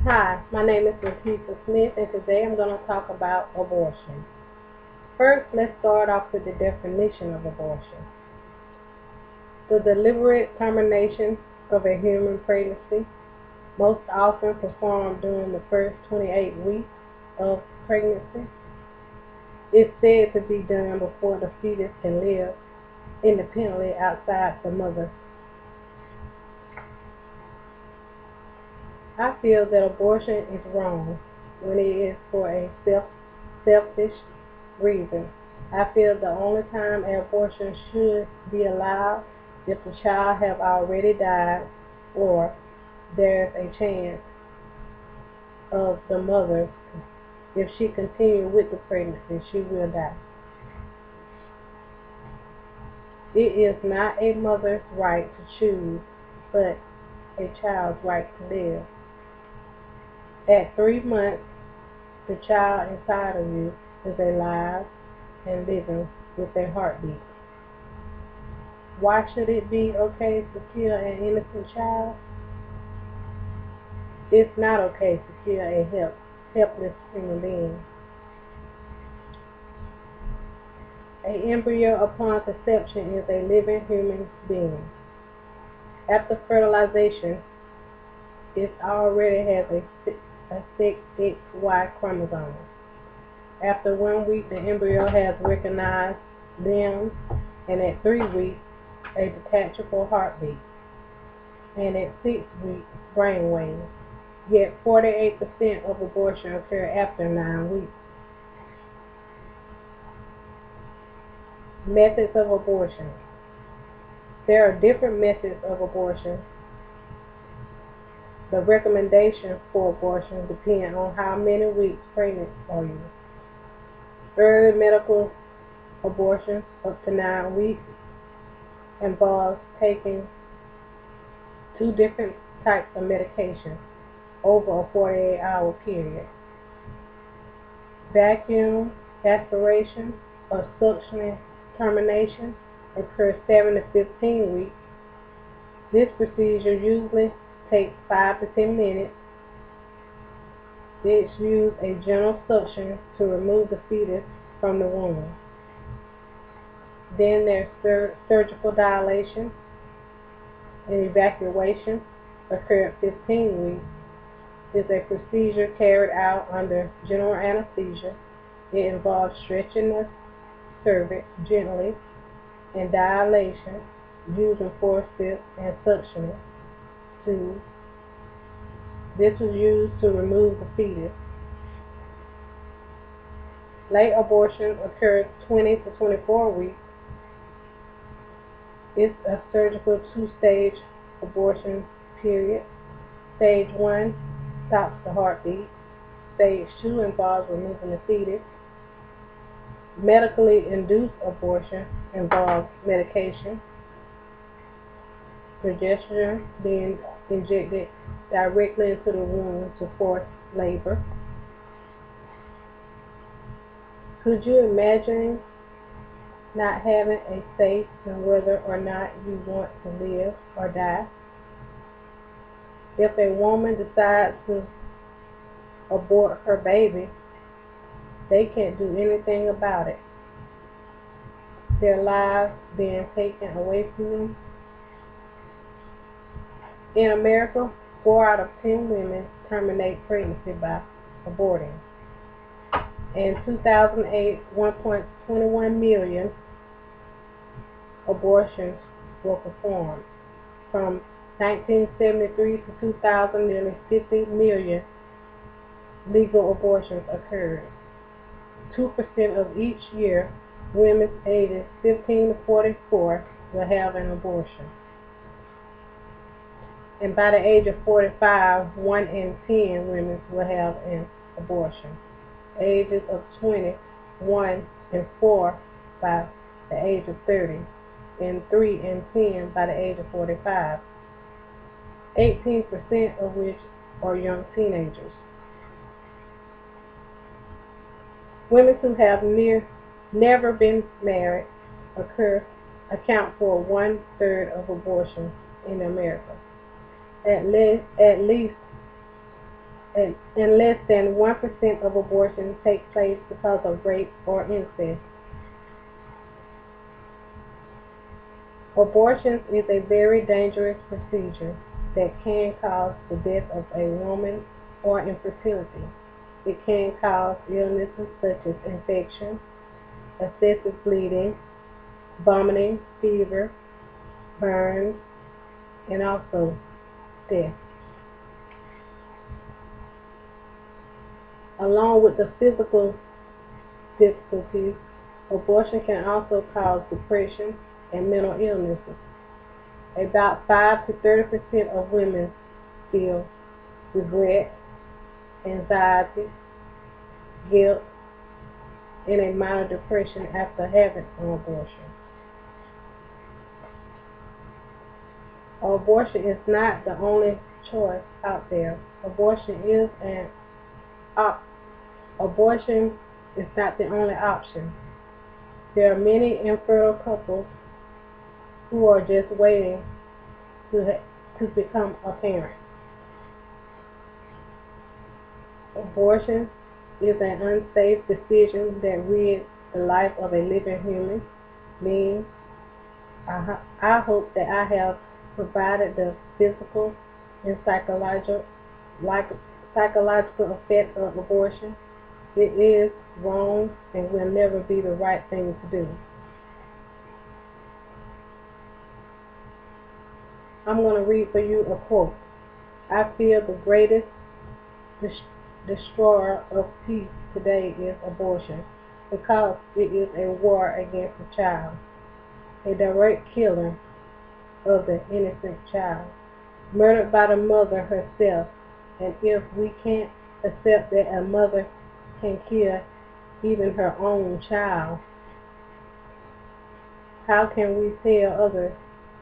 Hi, my name is Leticia Smith, and today I'm going to talk about abortion. First, let's start off with the definition of abortion. The deliberate termination of a human pregnancy, most often performed during the first 28 weeks of pregnancy, is said to be done before the fetus can live independently outside the mother. I feel that abortion is wrong when it is for a selfish reason. I feel the only time an abortion should be allowed if the child have already died or there's a chance of the mother, if she continues with the pregnancy, she will die. It is not a mother's right to choose, but a child's right to live. At 3 months, the child inside of you is alive and living with a heartbeat. Why should it be okay to kill an innocent child? It's not okay to kill a helpless human being. An embryo upon conception is a living human being. After fertilization, it already has a 6XY chromosome. After 1 week, the embryo has recognized limbs, and at 3 weeks, a detachable heartbeat, and at 6 weeks, brain waves. Yet 48% of abortion occur after 9 weeks. Methods of abortion. There are different methods of abortion. The recommendation for abortion depends on how many weeks pregnant are you. Early medical abortion up to 9 weeks involves taking 2 different types of medication over a 48-hour period. Vacuum aspiration or suctioning termination occurs 7 to 15 weeks. This procedure usually takes 5 to 10 minutes. It's used a gentle suction to remove the fetus from the womb. Then there's surgical dilation and evacuation occur at 15 weeks. Is a procedure carried out under general anesthesia. It involves stretching the cervix gently and dilation using forceps and suctioning tubes. This is used to remove the fetus. Late abortion occurs 20 to 24 weeks. It's a surgical 2-stage abortion period. Stage 1 stops the heartbeat. Stage 2 involves removing the fetus. Medically induced abortion involves medication, progesterone being injected directly into the womb to force labor. Could you imagine not having a say in whether or not you want to live or die? If a woman decides to abort her baby, they can't do anything about it. Their lives being taken away from them. In America, 4 out of 10 women terminate pregnancy by aborting. In 2008, 1.21 million abortions were performed. From 1973 to 2000, nearly 50 million legal abortions occurred. 2% of each year, women ages 15 to 44 will have an abortion. And by the age of 45, 1 in 10 women will have an abortion. Ages of 20, 1 in 4 by the age of 30, and 3 in 10 by the age of 45. 18% of which are young teenagers. Women who have never been married account for 1/3 of abortions in America. At least and less than 1% of abortions take place because of rape or incest. Abortion is a very dangerous procedure that can cause the death of a woman or infertility. It can cause illnesses such as infection, excessive bleeding, vomiting, fever, burns, and also death. Along with the physical difficulties, abortion can also cause depression and mental illnesses. About 5 to 30% of women feel regret, anxiety, guilt, and a minor depression after having an abortion. Abortion is not the only choice out there. Abortion is not the only option. There are many infertile couples who are just waiting to become a parent. Abortion is an unsafe decision that rids the life of a living human being. I hope that I have provided the physical and psychological effect of abortion. It is wrong and will never be the right thing to do. I'm going to read for you a quote. I feel the greatest destroyer of peace today is abortion, because it is a war against the child, a direct killing of the innocent child, murdered by the mother herself. And if we can't accept that a mother can kill even her own child, how can we tell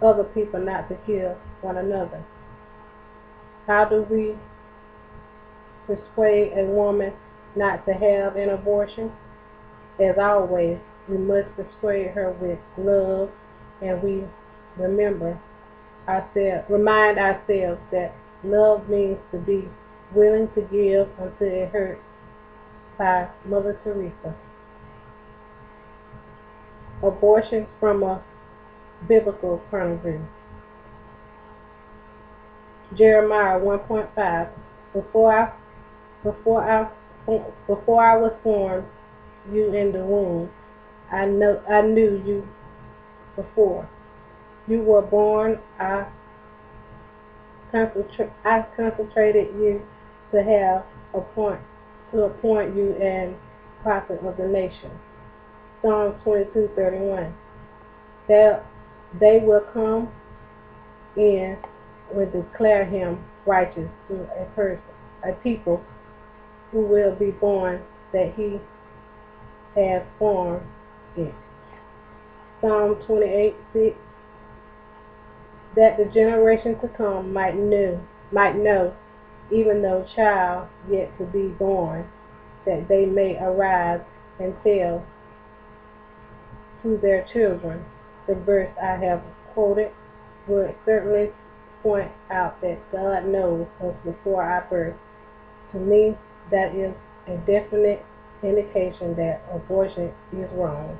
other people not to kill one another? How do we persuade a woman not to have an abortion? As always, we must persuade her with love, and we remind ourselves that love means to be willing to give until it hurts, by Mother Teresa. Abortion from a biblical point of view. Jeremiah 1:5. Before I was formed you in the womb, I knew you before you were born. I concentrated you to appoint you an prophet of the nation. Psalm 22:31. They will come in will declare him righteous to a people who will be born, that he has formed it. Psalm 28:6. That the generation to come might know, even though child yet to be born, that they may arise and tell to their children. The verse I have quoted would certainly point out that God knows us before our birth. To me, that is a definite indication that abortion is wrong.